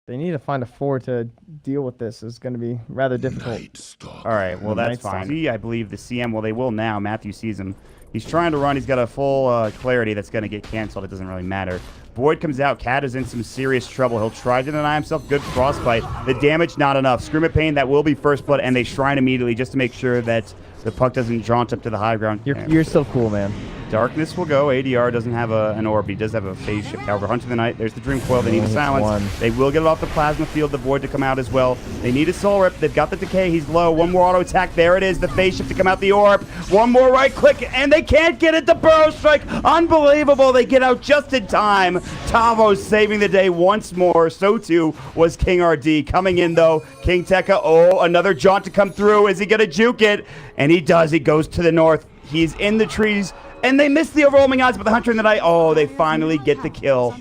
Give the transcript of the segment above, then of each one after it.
They need to find a 4 to deal with this. It's going to be rather difficult. All right, well, that's fine. See, I believe the CM, well, they will now. Matthew sees him. He's trying to run. He's got a full clarity that's going to get canceled. It doesn't really matter. Void comes out. Cat is in some serious trouble. He'll try to deny himself. Good frostbite. The damage, not enough. Scream of Pain, that will be first blood, and they shrine immediately just to make sure that the puck doesn't jaunt up to the high ground. You're still cool, man. Darkness will go. ADR doesn't have an orb. He does have a phase shift. However, Hunting the Night, there's the Dream Coil. They need a silence. They will get it off the plasma field. The Void to come out as well. They need a Soul Rip. They've got the Decay. He's low. One more auto attack. There it is. The phase shift to come out the orb. One more right click, and they can't get it. The Burrow Strike. Unbelievable. They get out just in time. Tavo saving the day once more. So too was King RD. Coming in, though. King Tekka. Oh, another jaunt to come through. Is he going to juke it? And he does. He goes to the north. He's in the trees. And they missed the overwhelming odds, but the Hunter in the Night, oh, they finally get the kill.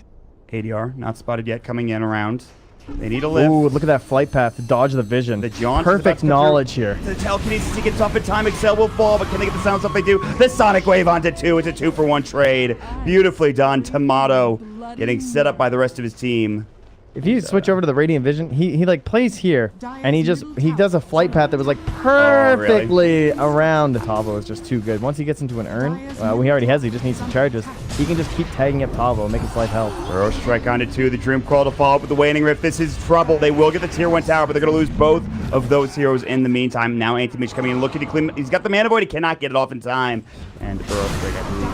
ADR, not spotted yet, coming in around. They need a lift. Ooh, look at that flight path to dodge the vision. The jaunt. Perfect knowledge here. The telekinesis, he gets off in time. Excel will fall, but can they get the sounds up? They do. The Sonic Wave onto 2. It's a 2-for-1 trade. Beautifully done. Tomato getting set up by the rest of his team. If you switch over to the Radiant Vision, he like plays here, and he does a flight path that was like perfectly around the Tavo. Is just too good. Once he gets into an urn, he already has. He just needs some charges. He can just keep tagging up Tavo, make his life hell. Burrow Strike onto 2. The Dream Crawl to follow up with the Waning Rift. This is trouble. They will get the Tier 1 tower, but they're going to lose both of those heroes in the meantime. Now Anti-Mage coming in, looking to clean. He's got the Mana Void. He cannot get it off in time. And Burrow Strike, I believe.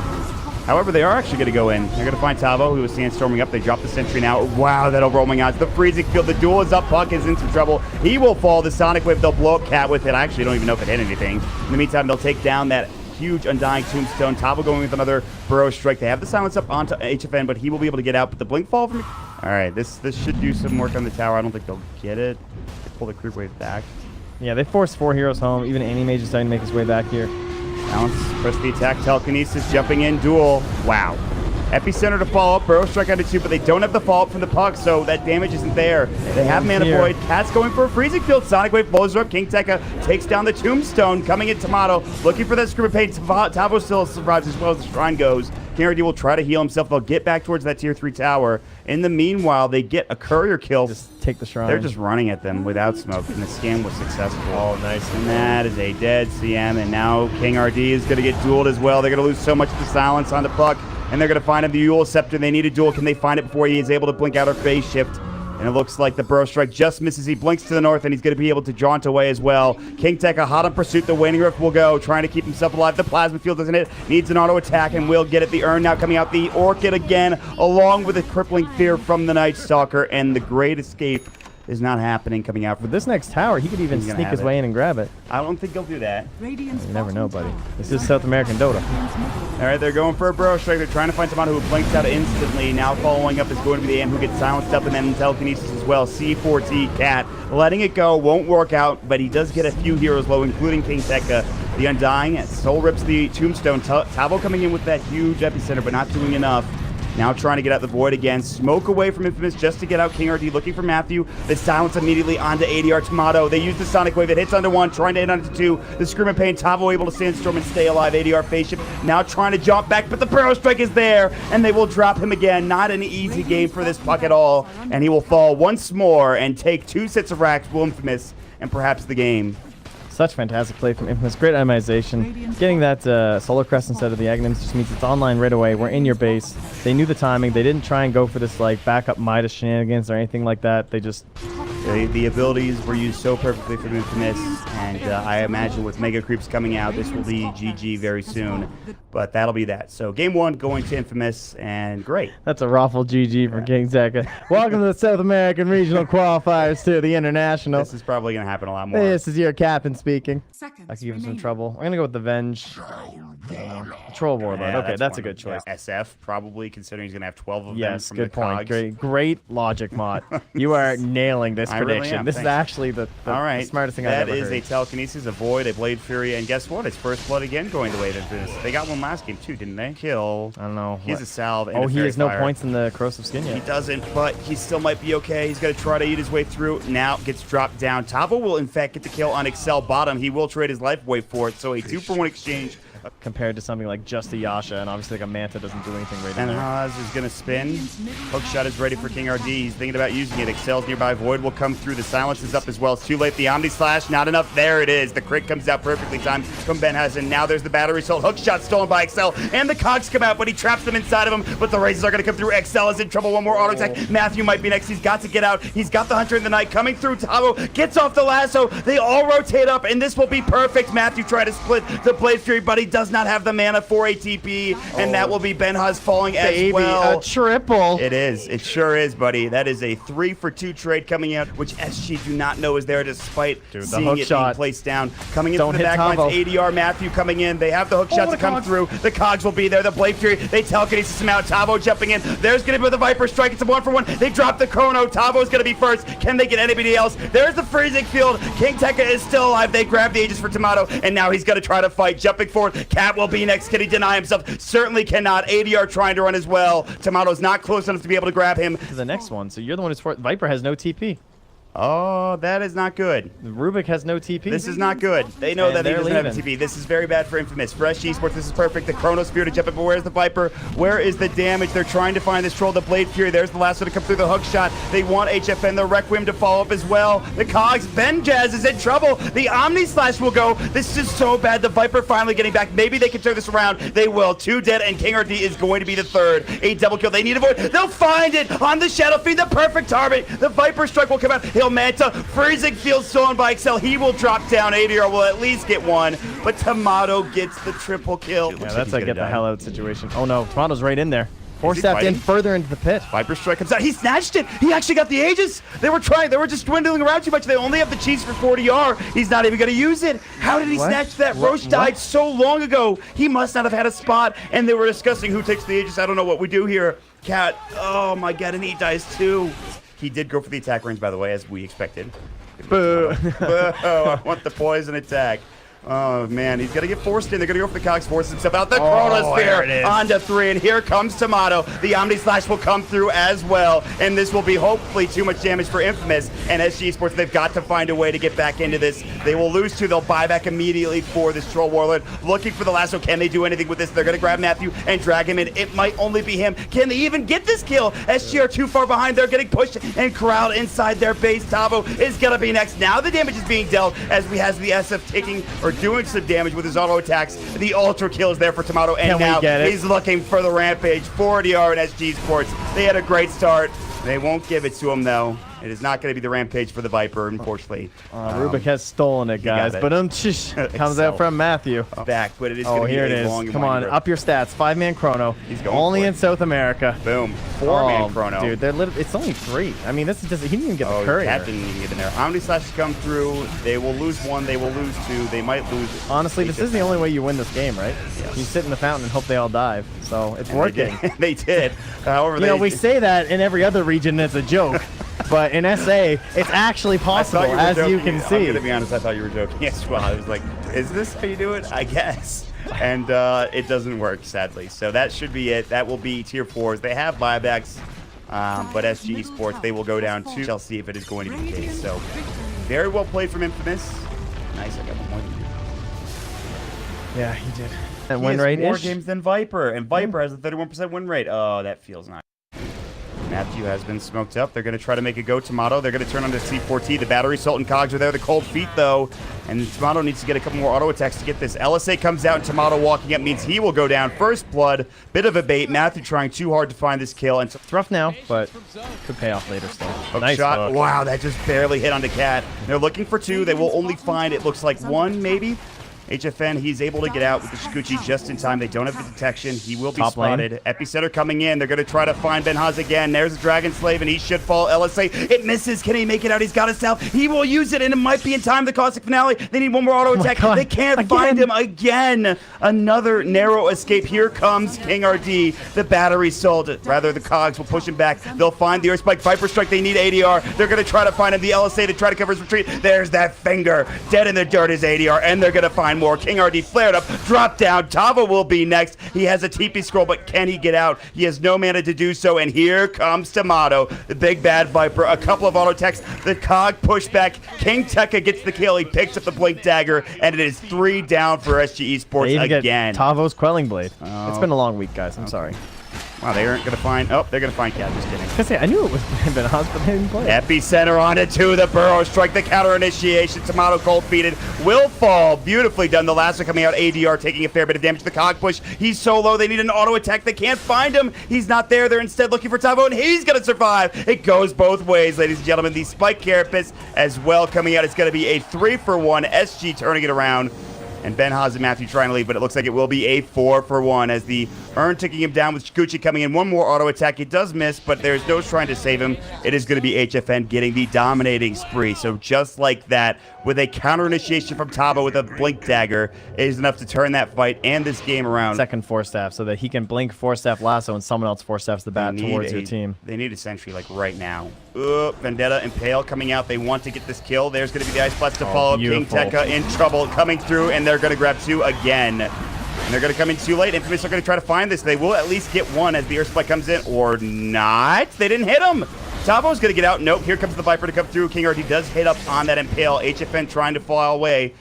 However, they are actually going to go in. They're going to find Tavo, who is sandstorming up. They drop the sentry now. Wow, that overwhelming odds. The freezing field. The duel is up. Puck is in some trouble. He will fall. The Sonic Wave, they'll blow up Cat with it. I actually don't even know if it hit anything. In the meantime, they'll take down that huge Undying Tombstone. Tavo going with another Burrow Strike. They have the silence up onto HFN, but he will be able to get out. But the Blink fall from... All right, this should do some work on the tower. I don't think they'll get it. They pull the Creep Wave back. Yeah, they forced 4 heroes home. Even Anti-Mage is starting to make his way back here. Balance, press the attack, telekinesis, jumping in, duel. Wow. Epicenter to follow up, Burrow Strike onto 2, but they don't have the follow-up from the puck, so that damage isn't there. They have Mana Void. Cat's going for a freezing field. Sonic Wave blows her up. King Tekka takes down the Tombstone. Coming in Tomato, looking for that Scream of Pain. Tavo still survives as well as the Shrine goes. King RD will try to heal himself. They'll get back towards that Tier 3 tower. In the meanwhile, they get a courier kill. Just take the Shrine. They're just running at them without smoke, and the scan was successful. Oh, nice. And that is a dead CM, and now King RD is going to get dueled as well. They're going to lose so much of the silence on the puck, and they're going to find him the Yule Scepter. They need a duel. Can they find it before he is able to blink out or phase shift? And it looks like the Burrow Strike just misses. He blinks to the north, and he's going to be able to jaunt away as well. King Tekka hot on pursuit. The Waning Rift will go, trying to keep himself alive. The Plasma Field doesn't hit. Needs an auto attack, and will get it. The Urn now coming out. The Orchid again, along with a crippling fear from the Night Stalker, and the Great Escape is not happening coming out. For this next tower, he could even sneak his way in and grab it. I don't think he'll do that. You never know, buddy. This is South American Dota. All right, they're going for a Burrow Strike. They're trying to find Tomato, who blinks out instantly. Now following up is going to be the AM, who gets silenced up, and then telekinesis as well. C4T Cat letting it go. Won't work out, but he does get a few heroes low, including King Tekka. The Undying Soul rips the Tombstone. Tavo coming in with that huge epicenter, but not doing enough. Now trying to get out the Void again. Smoke away from Infamous just to get out King RD. Looking for Matthew. The silence immediately onto ADR Tomato. They use the Sonic Wave. It hits onto 1. Trying to hit onto 2. The Scream of Pain. Tavo able to sandstorm and stay alive. ADR phase shift. Now trying to jump back. But the Burrow Strike is there. And they will drop him again. Not an easy game for this puck at all. And he will fall once more and take 2 sets of racks. Will Infamous and perhaps the game. Such fantastic play from Infamous. Great itemization. Getting that Solar Crest instead of the Aghanims just means it's online right away. We're in your base. They knew the timing. They didn't try and go for this like backup Midas shenanigans or anything like that. They just... The abilities were used so perfectly from Infamous, and I imagine with Mega Creeps coming out, this will be GG very soon. But that'll be that. So game 1 going to Infamous, and great. That's a raffle GG from King Tekka. Welcome to the South American Regional Qualifiers to the International. This is probably going to happen a lot more. This is your captain speaking. I could give him some trouble. I'm going to go with the Venge. Troll Warlord. Yeah, okay, that's a good choice. SF, probably, considering he's going to have 12 of them yes, from good the point. cogs. Great logic, Mott. You are nailing this prediction. Really am. This Thanks. is actually the smartest thing I've ever heard. That is a Telekinesis, a Void, a Blade Fury, and guess what? It's First Blood again going the way of Infamous. They got one last game too, didn't they? Kill. I don't know. He has a Salve and oh, a he Fairy has no Fire. points in the Corrosive Skin yet. He doesn't, but he still might be okay. He's going to try to eat his way through. Now gets dropped down. Tavo will, in fact, get the kill on Excel bottom. He will trade his life away for it, so a 2-for-1 exchange compared to something like just a Yasha, and obviously like a Manta doesn't do anything right And there. Haas is going to spin. Hookshot is ready for King RD. He's thinking about using it. Excel's nearby. Void will come through. The silence is up as well. It's too late. The Omni Slash, not enough. There it is. The crit comes out perfectly timed from Benhaz, and now there's the battery assault. Hookshot stolen by Excel, and the cogs come out, but he traps them inside of him. But the razors are going to come through. Excel is in trouble. One more auto attack. Matthew might be next. He's got to get out. He's got the Hunter in the Night coming through. Tavo gets off the lasso. They all rotate up, and this will be perfect. Matthew tried to split the Blade Fury, but he does not have the mana for a TP, and that will be Benhaz falling as well. A triple. It is. It sure is, buddy. That is a 3-for-2 trade coming out, which SG do not know is there despite seeing it being placed down. Coming in from the back lines, ADR, Matthew coming in. They have the hook shot to come through. The cogs will be there. The Blade Fury, they telekinesis him out. Tavo jumping in. There's going to be the Viper strike. It's a 1-for-1. They drop the chrono. Tavo's going to be first. Can they get anybody else? There's the freezing field. King Tekka is still alive. They grab the Aegis for Tomato, and now he's going to try to fight. Jumping forward. Cat will be next. Can he deny himself? Certainly cannot. ADR trying to run as well. Tomato's not close enough to be able to grab him. To the next one. So you're the one who's for Viper has no TP. Oh, that is not good. Rubik has no TP. This is not good. They know that he doesn't have a leaving. TP. This is very bad for Infamous. For SG Esports, this is perfect. The Chronosphere to jump in, but where's the Viper? Where is the damage? They're trying to find this troll, the Blade Fury. There's the last one to come through the hook shot. They want HFN, the Requiem to follow up as well. The Cogs, Benjaz is in trouble. The Omni Slash will go. This is so bad. The Viper finally getting back. Maybe they can turn this around. They will. 2 dead, and King RD is going to be the third. A double kill. They need a void. They'll find it on the Shadow Fiend. The perfect target. The Viper strike will come out. He'll Manta. Freezing field stolen by Excel. He will drop down. ADR will at least get one, but Tomato gets the triple kill. Yeah, that's a get the hell out situation. Oh no, Tomato's right in there. Force-staffed in further into the pit. Viper strike comes out. He snatched it. He actually got the Aegis. They were trying. They were just dwindling around too much. They only have the cheese for 40R. He's not even going to use it. How did he snatch that? Roche died so long ago. He must not have had a spot, and they were discussing who takes the Aegis. I don't know what we do here. Cat. Oh my god, and he dies too. He did go for the attack range, by the way, as we expected. Boo. Boo. I want the poison attack. Oh, man. He's going to get forced in. They're going to go for the Cogs, force himself out. The Chronosphere onto 3, and here comes Tomato. The Omni Slash will come through as well, and this will be hopefully too much damage for Infamous and SG Esports. They've got to find a way to get back into this. They will lose 2. They'll buy back immediately for this Troll Warlord. Looking for the lasso. Can they do anything with this? They're going to grab Matthew and drag him in. It might only be him. Can they even get this kill? SG are too far behind. They're getting pushed and corralled inside their base. Tavo is going to be next. Now the damage is being dealt as we have the SF taking or doing some damage with his auto attacks. The ultra kill is there for Tomato, and now he's looking for the rampage. 40R and SG Sports. They had a great start. They won't give it to him though. It is not going to be the rampage for the Viper, unfortunately. Rubik has stolen it, guys. But comes out from Matthew. Back, but it is going to be here it a is. long Come on, up your stats. 5-man chrono. He's going only in South America. Boom. 4-man chrono. Dude, they're it's only 3. I mean, this is just he didn't even get the courier. Cat didn't even get in there. Omni Slash come through. They will lose 1. They will lose 2. They might lose. Honestly, this is the only way you win this game, right? Yes. You sit in the fountain and hope they all dive. So it's working. They did. However, we say that in every other region it's a joke. But in SA, it's actually possible, as you can see. I'm going to be honest, I thought you were joking as well. I was like, is this how you do it? I guess. And it doesn't work, sadly. So that should be it. That will be tier 4s. They have buybacks, but SG Esports, they will go down to. Shall see if it is going to be the case. So very well played from Infamous. Nice, I got one more than you. Yeah, he did. That win rate more games than Viper, and Viper has a 31% win rate. Oh, that feels nice. Matthew has been smoked up. They're going to try to make a go. Tomato, they're going to turn on to C4T. The battery, Salt, and Cogs are there. The cold feet, though. And Tomato needs to get a couple more auto attacks to get this. LSA comes out, and Tomato walking up means he will go down. First blood. Bit of a bait. Matthew trying too hard to find this kill. And it's rough now, but could pay off later still. Nice shot. Hook. Wow, that just barely hit onto Cat. They're looking for 2. They will only find, it looks like 1, maybe. HFN, he's able to get out with the Shikuchi just in time. They don't have the detection. He will be spotted. Epicenter coming in. They're going to try to find Benhaz again. There's a Dragon Slave, and he should fall. LSA, it misses. Can he make it out? He's got a stealth. He will use it, and it might be in time. The Caustic Finale. They need one more auto attack. They can't find him again. Another narrow escape. Here comes King RD. The battery sold. Rather, the Cogs will push him back. They'll find the Earth Spike. Viper Strike. They need ADR. They're going to try to find him. The LSA to try to cover his retreat. There's that finger. Dead in the dirt is ADR, and they're going to find more. King RD flared up, dropped down. Tavo will be next. He has a TP scroll, but can he get out? He has no mana to do so, and here comes Tomato, the big bad Viper. A couple of auto attacks. The Cog pushback. King Tekka gets the kill. He picks up the Blink Dagger, and it is 3 down for SG Esports again. Tavo's Quelling Blade. It's been a long week, guys. I'm sorry. Wow, they aren't going to find... Oh, they're going to find Cat. Just kidding. I was gonna say, I knew it was Ben-Haz, but they didn't play it. Epicenter on it, too. The Burrow Strike, the counter initiation. Tomato cold feeded. Will fall. Beautifully done. The last one coming out. ADR taking a fair bit of damage. The Cog push. He's so low. They need an auto attack. They can't find him. He's not there. They're instead looking for Tavo, and he's going to survive. It goes both ways, ladies and gentlemen. The Spike Carapace as well coming out. It's going to be a 3-for-1. SG turning it around. And Ben-Haz and Matthew trying to leave, but it looks like it will be a 4-for-1 as the Urn taking him down with Gucci coming in. One more auto attack. It does miss, but there's no trying to save him. It is going to be HFN getting the dominating spree. So just like that, with a counter initiation from Tabo with a Blink Dagger, it is enough to turn that fight and this game around. Second Force Staff, so that he can blink Force Staff Lasso and someone else Force Staffs the bat towards your team. They need a sentry like right now. Vendetta and Pale coming out. They want to get this kill. There's going to be the Ice Blast to follow. Beautiful. King Tekka in trouble coming through, and they're going to grab 2 again. And they're going to come in too late. Infamous are going to try to find this. They will at least get 1 as the Earth Spike comes in, or not. They didn't hit him. Tavo's going to get out. Nope, here comes the Viper to come through. King RD does hit up on that Impale. HFN trying to fly away.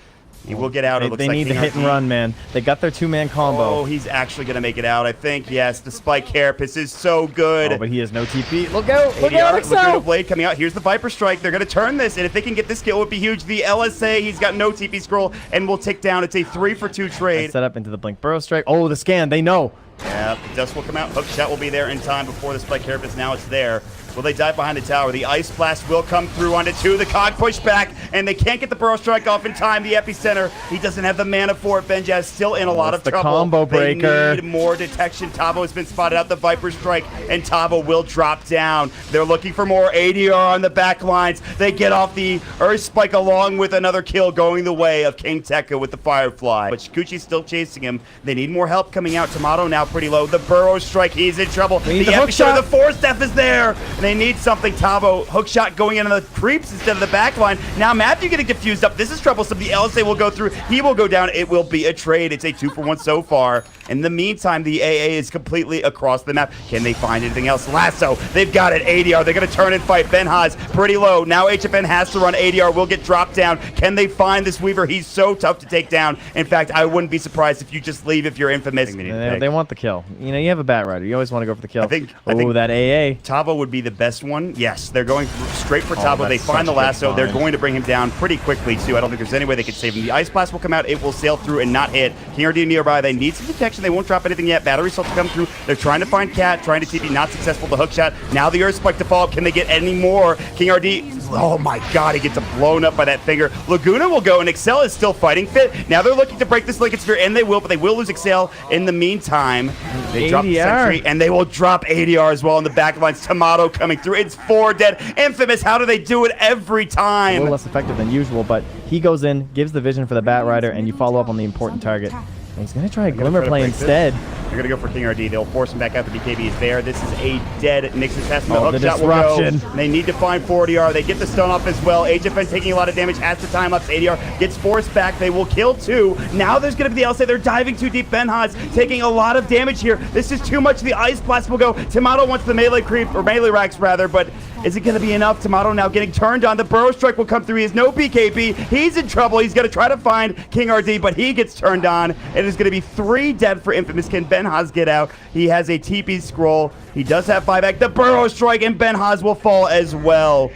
He will get out. They need to hit and run, man. They got their 2-man combo. Oh, he's actually going to make it out, I think. Yes, the Spike Carapace is so good. Oh, but he has no TP. Look out! Look ADR, out, Laguna Blade coming out. Here's the Viper Strike. They're going to turn this, and if they can get this kill, it would be huge. The LSA, he's got no TP scroll, and will tick down. It's a 3-for-2 trade. Set up into the Blink Burrow Strike. Oh, the scan. They know. Yeah, the Dust will come out. Hook shot will be there in time before the Spike Carapace. Now it's there. Will they dive behind the tower? The Ice Blast will come through onto 2. The Cog push back, and they can't get the Burrow Strike off in time. The Epicenter, he doesn't have the mana for it. Benjaz still in a lot of trouble. Combo breaker. They need more detection. Tavo has been spotted out. The Viper Strike, and Tavo will drop down. They're looking for more ADR on the back lines. They get off the Earth Spike along with another kill going the way of King Tekka with the Firefly. But Shikuchi's still chasing him. They need more help coming out. Tomato now pretty low. The Burrow Strike, he's in trouble. The Epicenter, the Force Staff is there. And they need something. Tavo, hook shot going into the creeps instead of the back line. Now Matthew getting confused up. This is troublesome. The LSA will go through. He will go down. It will be a trade. It's a 2-for-1 so far. In the meantime, the AA is completely across the map. Can they find anything else? Lasso, they've got it. ADR, they're going to turn and fight. Ben-Haz, pretty low. Now HFN has to run. ADR will get dropped down. Can they find this Weaver? He's so tough to take down. In fact, I wouldn't be surprised if you just leave if you're Infamous. They want the kill. You know, you have a Bat Rider. You always want to go for the kill. I think that AA. Tavo would be the best one. Yes, they're going straight for Tavo. They find the lasso. They're going to bring him down pretty quickly, too. I don't think there's any way they could save him. The Ice Blast will come out. It will sail through and not hit. King RD nearby. They need some detection. They won't drop anything yet. Battery Assault to come through. They're trying to find Cat, trying to TP. Not successful. The hook shot. Now the Earth Spike to fall up. Can they get any more? King RD, oh my god, he gets blown up by that finger. Laguna will go, and Excel is still fighting fit. Now they're looking to break this Lincoln Sphere, and they will, but they will lose Excel. In the meantime, they drop the sentry, and they will drop ADR as well in the back lines. Tomato coming through. It's 4 dead. Infamous, how do they do it every time? A little less effective than usual, but he goes in, gives the vision for the Bat Rider, and you follow up on the important target. And he's going to try a Glimmer play instead. They're going to go for King RD. They'll force him back out. The BKB is there. This is a dead Nixon test. The hook shot will go. They need to find 4ADR. They get the stun off as well. HFN taking a lot of damage. Has the time ups. ADR gets forced back. They will kill 2. Now there's going to be the LSA. They're diving too deep. Ben-Haz taking a lot of damage here. This is too much. The Ice Blast will go. Tomato wants the melee creep, or melee racks rather, but is it going to be enough? Tomato now getting turned on. The Burrow Strike will come through. He has no BKB. He's in trouble. He's going to try to find King RD, but he gets turned on. It is going to be 3 dead for Infamous. Can Ben-Haz get out? He has a TP scroll. He does have buyback. The Burrow Strike, and Ben-Haz will fall as well.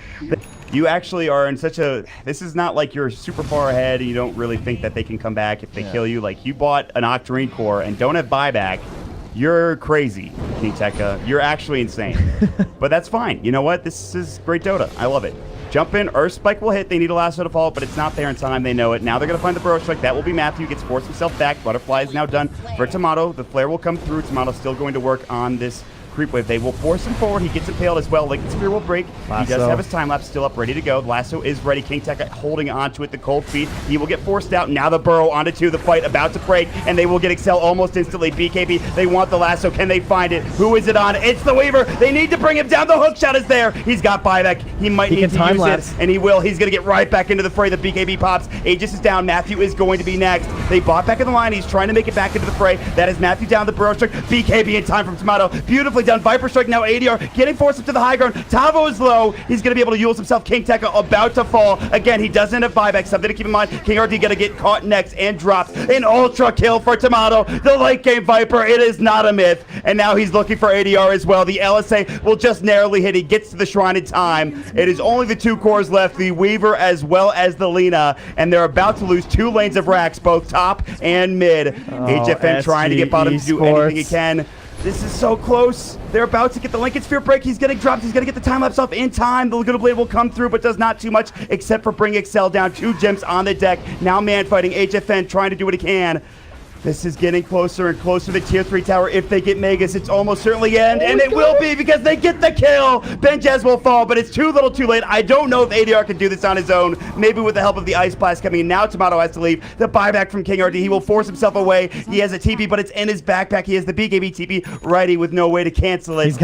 You actually are in such a... This is not like you're super far ahead and you don't really think that they can come back if they kill you. Like, you bought an Octarine core and don't have buyback. You're crazy, King Tekka. You're actually insane. But that's fine. You know what? This is great Dota. I love it. Jump in. Earth Spike will hit. They need a lasso to fall, but it's not there in time. They know it. Now they're going to find the Burrow Strike. That will be Matthew. Gets forced himself back. Butterfly is now done for Tomato. The flare will come through. Tomato's still going to work on this creep wave. They will force him forward. He gets impaled as well. Lincoln Spear will break. He does have his time lapse still up, ready to go. The lasso is ready. King Tekka holding onto it, the cold feet. He will get forced out. Now the burrow onto 2, the fight about to break, and they will get Excel almost instantly. BKB, they want the lasso. Can they find it? Who is it on? It's the Weaver. They need to bring him down. The hook shot is there. He's got buyback. He might need to use it, and he will. He's going to get right back into the fray. The BKB pops. Aegis is down. Matthew is going to be next. They bought back in the line. He's trying to make it back into the fray. That is Matthew down the burrow strike. BKB in time from Tomato. Beautifully done. Viper strike now. ADR getting forced up to the high ground. Tavo is low. He's going to be able to use himself. King Tekka about to fall. Again, he doesn't have buyback. Something to keep in mind. King RD going to get caught next and drops an ultra kill for Tomato. The late game Viper. It is not a myth. And now he's looking for ADR as well. The LSA will just narrowly hit. He gets to the shrine in time. It is only the 2 cores left. The Weaver as well as the Lina. And they're about to lose 2 lanes of racks, both top and mid. HFN trying to get bottom to do anything he can. This is so close. They're about to get the Lincoln Sphere break. He's getting dropped. He's going to get the time lapse off in time. The Laguna Blade will come through, but does not too much except for bring Excel down. 2 gems on the deck. Now man fighting. HFN trying to do what he can. This is getting closer and closer to Tier 3 tower. If they get Megas, it's almost certainly end. And it will be because they get the kill. Benjaz will fall, but it's too little too late. I don't know if ADR can do this on his own. Maybe with the help of the Ice Blast coming in. Now Tomato has to leave. The buyback from King RD. He will force himself away. He has a TP, but it's in his backpack. He has the BKB TP ready with no way to cancel it.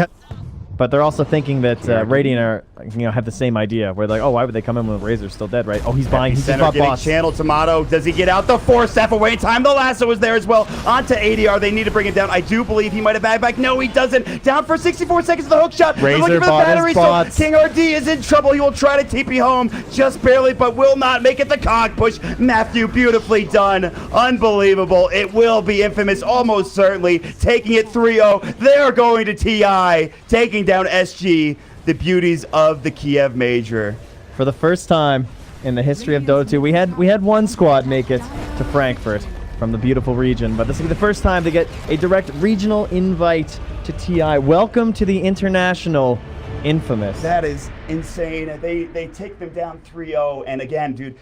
But they're also thinking that Radiant are, have the same idea. Where they're like, oh, why would they come in when Razor's still dead, right? Oh, he's buying. He's just bought boss. Channel Tomato. Does he get out the 4-staff away in time? The lasso is there as well. Onto ADR. They need to bring him down. I do believe he might have back. No, he doesn't. Down for 64 seconds of the hook shot. Razor looking for the battery. So King RD is in trouble. He will try to TP home just barely, but will not make it the cog push. Matthew, beautifully done. Unbelievable. It will be infamous, almost certainly. Taking it 3-0. They're going to TI. Taking down SG. The beauties of the Kiev Major. For the first time in the history of Dota 2, we had one squad make it to Frankfurt from the beautiful region, but this will be the first time to get a direct regional invite to TI. Welcome to the international infamous. That is insane. They take them down 3-0, and again, dude,